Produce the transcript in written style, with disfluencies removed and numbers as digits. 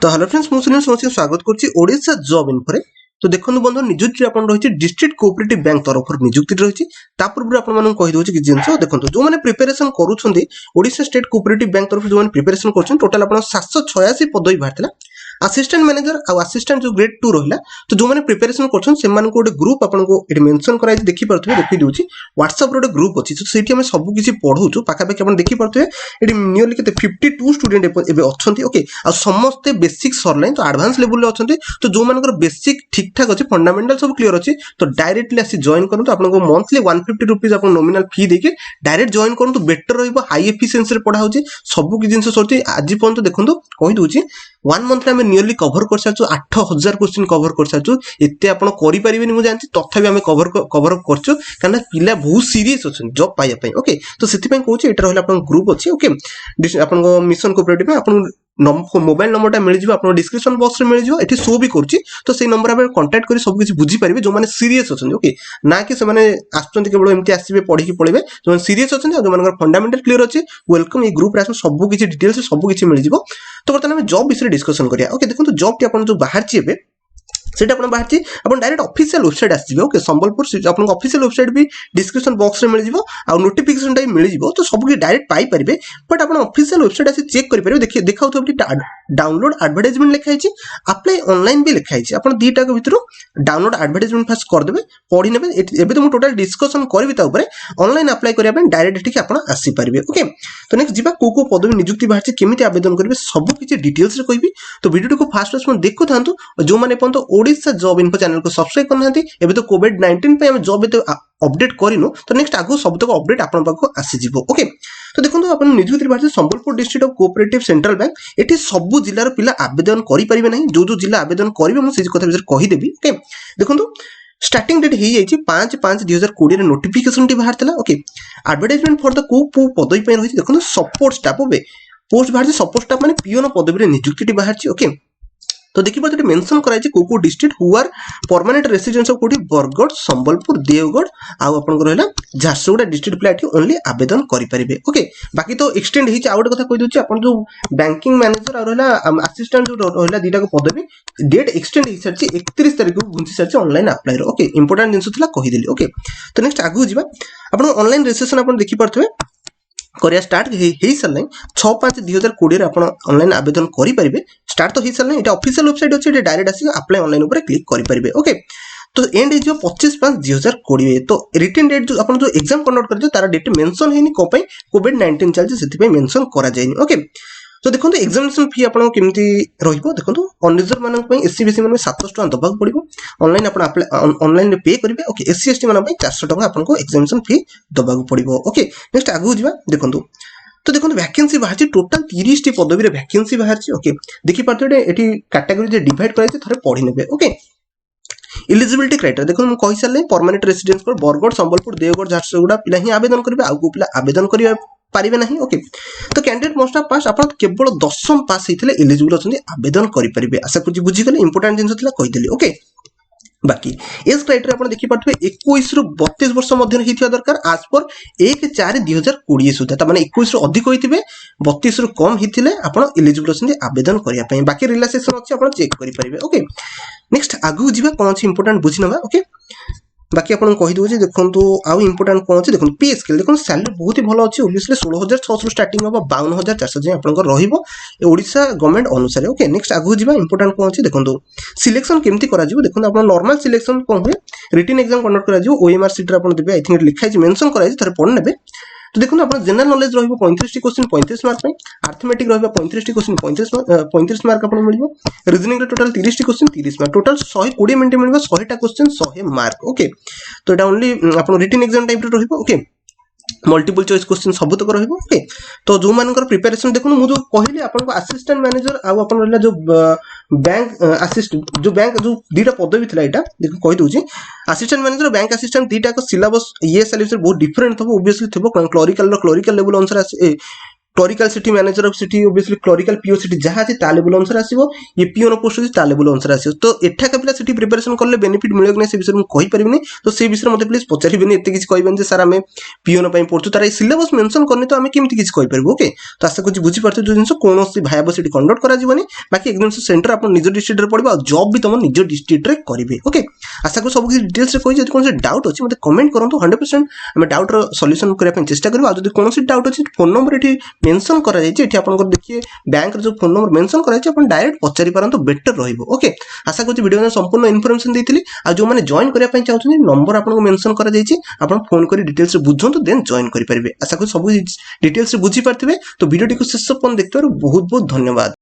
तो hello friends मु सुनील समस्त स्वागत करछि ओडिशा जॉब इन्फो रे। तो देखनु बंधु निजुक्ति आपन रहिछि डिस्ट्रिक्ट कोऑपरेटिव बैंक तरफ निजुक्ति रहिछि। ता पूर्व आपन मानन कहि दोछि कि जिंस देखंतु जो माने प्रिपरेशन करूछन्ती ओडिशा स्टेट कोऑपरेटिव बैंक तरफ जो माने प्रिपरेशन करछन टोटल आपन 786 पदवी बाहरतला। असिस्टेंट मैनेजर आ असिस्टेंट जो ग्रेड 2 रहिला। तो जो माने प्रिपरेशन करछन से मान को ଗୋଟେ ग्रुप आपन को एटी मेंशन कराइ देखि परथबे देखि दोछि WhatsApp रो ଗୋଟେ ग्रुप अछि तो सेठी हम सब किछि पढौछु पाखा पाखा आपन देखि परथबे एटी नियरली केते 52 स्टूडेंट एबे अछंती ओके आ समस्त बेसिक सरलाइन तो एडवांस लेवल ले अछंती। तो जो मानकर बेसिक ठीक ठाक अछि फंडामेंटल सब क्लियर अछि तो डायरेक्टली आसी जॉइन करन तो आपन को मंथली 150 रुपीस आपन नॉमिनल फी देके डायरेक्ट जॉइन करन तो बेटर रहइबो हाई एफिशिएंसी रे पढा होछि सब कि जिंस सोची आज पन तो देखंतु कहि दोछि 1 मंथ रे हम नियरली कवर कर साचु 8000 क्वेश्चन कवर कर साचु एते आपन करि परिबेनी मु जानछि तथापि हम कवर करछु कारण पिला बहुत सीरियस अछन जॉब पाया पय ओके। तो सेति पय कहूछि एटा रहला आपन ग्रुप अछि ओके आपन को मिशन कोऑपरेटिव में आपन मोबाइल नंबर मिल जाव आप डिस्क्रिप्शन बॉक्स में मिल जाव एठी शो भी करछि। तो सेही नंबर आप कांटेक्ट करी सब किछि बुझी परिबे जो माने सीरियस अछन ओके ना कि से माने आछन केवल एमती आसीबे पढी के पळेबे जो माने सीरियस अछन जो मानकर फंडामेंटल क्लियर अछि वेलकम ए ग्रुप रे आछन सब किछि डिटेल्स सब किछि मिल जाव। तो बर्तमान हम जॉब विषय डिस्कशन करिया ओके देखंतु जॉब के आपन जो बाहर छि एबे सेटा अपन बाहर छि अपन डायरेक्ट ऑफिशियल वेबसाइट आसी ओके संबलपुर अपन ऑफिशियल वेबसाइट भी डिस्क्रिप्शन बॉक्स रे मिल जिवो आ नोटिफिकेशन टाइम मिल जिवो तो सब के डायरेक्ट पाई परिबे। बट अपन ऑफिशियल वेबसाइट आसी चेक करि परिबे देखि देखाउ तो डाउनलोड एडवर्टाइजमेंट लिखाइ छि अप्लाई ऑनलाइन भी लिखाइ छि अपन दीटा के भितरो डाउनलोड एडवर्टाइजमेंट फास्ट कर देबे पढि नेबे एबे तो हम टोटल डिस्कशन करबी ता ऊपर ऑनलाइन अप्लाई करिया पे डायरेक्ट एठी अपन आसी परिबे ओके। तो नेक्स्ट जिबा को पदवी नियुक्ति बाहर छि केमिति आवेदन करबे सब किछि डिटेल्स रे कहबी। तो वीडियो को फास्ट फास्ट देखु थांतु जो माने पन तो ओडिशा जॉब इन्फो चैनल को सब्सक्राइब करना एबे तो कोविड-19 पे हम जॉब एते अपडेट करिनो तो नेक्स्ट आगो सब तक अपडेट आपन पाखो आसी जिवो ओके। तो देखंतु आपन निजुक्ति बाहर Sambalpur district of cooperative central bank एठी सब जिल्ला रो पिला आवेदन करि परिबे नै जो जो जिल्ला आवेदन करिवे हम से कथा विषय कहि देबी ओके। देखंतु स्टार्टिंग डेट हे जाइछि 5/5/2020 रे नोटिफिकेशन टी बाहर तला ओके। एडवर्टाइजमेंट फॉर द को पदवी पे रहिछि देखंतु सपोर्ट स्टाफ ओबे पोस्ट बाहर सपोर्ट स्टाफ माने पीओन पदवी रे नियुक्ति टी बाहर छि ओके। तो देखि परते मेंशन कराइ छै को district who are permanent residence of कोठी बरगढ़ संबलपुर देवगढ़ आ आपन को रहला झारसुगुड़ा डिस्ट्रिक्ट प्लेट ओनली आवेदन करि परिबे ओके। बाकी तो एक्सटेंड हि आउट कथा कहि दोछि आपन जो बैंकिंग मैनेजर आ रहला असिस्टेंट जो रहला दीटा को पदवी डेट एक्सटेंड हि सरछि 31 तारिख को घुंची सरछि ऑनलाइन अप्लाई रो ओके इंपोर्टेंट जिंस थला कहि देली ओके। तो नेक्स्ट आगु जिबा आपन ऑनलाइन रजिस्ट्रेशन आपन देखि परथबे करिया स्टार्ट हेई सरलै 6/5/2020 रे आपण ऑनलाइन आवेदन करि परिबे स्टार्ट तो हेई सरलै एटा ऑफिशियल वेबसाइट अछि एटा डायरेक्ट आसी अप्लाई ऑनलाइन ऊपर क्लिक करि परिबे ओके। तो एंड इज 25/5/2020 तो रिटन डेट जो आपण जो एग्जाम कंडक्ट करजो तारा डेट मेंशन हेनी को पई कोविड-19 चलजे सेति पई मेंशन करा जायनी ओके। तो देखंतु एग्जामिनेशन फी आपण केमती रहिबो देखंतु अनरिजर्व मानन पई एससी बीसी माने 700 टका दबाक पड़िबो ऑनलाइन आपण अप्लाई ऑनलाइन रे पे करिवे ओके। एससी एसटी मानन पई 400 टका आपण को एग्जामिनेशन फी दबाक पड़िबो ओके। नेक्स्ट आगु जिबा देखंतु तो देखंतु वैकेंसी बाहर छि टोटल 30 टी पदवी रे वैकेंसी बाहर छि ओके। देखि पारते एठी कैटेगरी जे डिवाइड कराइ छै थरे पढि नेबे ओके। एलिजिबिलिटी क्राइटेरिया देखो हम कहि साले परमानेंट रेसिडेंस पर बरगढ़ संबलपुर देवगढ़ झारसुगुड़ा पिला ही आवेदन करबे आ को पिला आवेदन करिया पारिबे नहीं ओके। तो कैंडिडेट मोस्ट ऑफ पास आपण केवल 10th पास हेथिले एलिजिबल अछन आवेदन करि परिबे आशा कुछ बुझी गेले इंपोर्टेंट जिंस थला कहि देली ओके। बाकी एज क्राइटेरिया आपण देखि पाथबे 21 रु 32 वर्ष मध्य हिथिया दरकार आज पर 1/4/2020 सुधा त माने 21 रु अधिक होइतिबे 32 रु कम हिथिले आपण एलिजिबल अछन आवेदन करिया पई बाकी रिलैक्सेशन अछि आपण चेक करि परिबे ओके। नेक्स्ट आगु जिबा कोन अछि इंपोर्टेंट बुझिनबा ओके। बाकी आपण कहि दोछि देखंतु आउ इंपोर्टेंट कोन अछि देखंतु पे स्केल देखंतु सैलरी बहुत ही भलो अछि ओबियसली 16600 स्टार्टिंग होबा 52400 जे आपण को रहिबो ओडिशा गवर्नमेंट अनुसार ओके। नेक्स्ट आगु जिबा इंपोर्टेंट कोन अछि देखंतु सिलेक्शन केमति करा जिवो देखंतु आपण नॉर्मल सिलेक्शन कोन होय रिटन एग्जाम कंडक्ट करा जिवो ओएमआर सीट रे आपण देबे आई थिंक लिखाइ छै मेंशन कराइ छै थरे पढ नेबे। तो देखो अपन जनरल नॉलेज रहिबो 35 टी क्वेश्चन 35 मार्क पई अरिथमेटिक रहिबो 35 टी क्वेश्चन 35 मार्क अपन मिलिबो रीजनिंग रे टोटल 30 टी क्वेश्चन 30 मार्क टोटल 120 मिनिट मिलिबो 100 टा क्वेश्चन 100 मार्क ओके। तो एटा ओनली अपन रिटन एग्जाम टाइप रे रहिबो ओके मल्टीपल चॉइस क्वेश्चन सब तक रहिबो ओके। तो जो मानकर प्रिपरेशन देखो मु जो कहली आपन को असिस्टेंट मैनेजर आ आपन रहला जो बैंक असिस्टेंट जो बैंक जो दीटा पदवी थिला एटा देखो कहि दोछि असिस्टेंट मैनेजर बैंक असिस्टेंट दीटा को सिलेबस ये सिलेबस बहुत डिफरेंट थबो ओबियसली थबो क्लरिकल लेवल अनुसार clerical city manager of city obviously clerical PO city जहाँ अच्छी ता लेवल अनुसार आसो ये पीओन पोस्ट अच्छी ता लेवल अनुसार आसो तो एठाका पिला सिटी प्रिपरेशन कले बेनिफिट मिले कि से विषय मुझे कहीपरि तो से विषय मत प्लीज पचारे एत किसी कहबेनि सर आम पीओन पढ़ु तार सिलेबस मेंशन करनी तो आम केमती किसी कहीपर ओके तो आशा करूँ बुझीपार जो जिन कौन भायाब सीट कंडक्ट करानी बाकी एग्जाम सेंटर आप निज डिस्ट्रिक्ट पढ़े और जॉब भी तुम निज डिस्ट्रिक्ट करेंगे ओके आशा करूँ सब किसी डिटेल्स कही कौन डाउट अच्छी मतलब कमेंट करूँ 100% आम डाउट सल्यूशन करने चेष्टा करें और कौन डाउट अच्छी फोन नंबर ये मेंशन करा देखिए बैंक जो फोन नंबर मेंशन करा डायरेक्ट पचारि पारंतु बेटर रहिबो ओके आशा करूँ वीडियो में संपूर्ण इनफॉरमेशन देइथिली आ जो माने जॉइन करिया पय चाहउछन नंबर आपन को मेंशन करा जायछि आपन फोन करी डिटेल्स बुझंतु देन जॉइन करि परिबे आशा करूँ सब डिटेल्स बुझी पारथिबे तो वीडियो को शेष पर्यंत देखते बहुत बहुत धन्यवाद।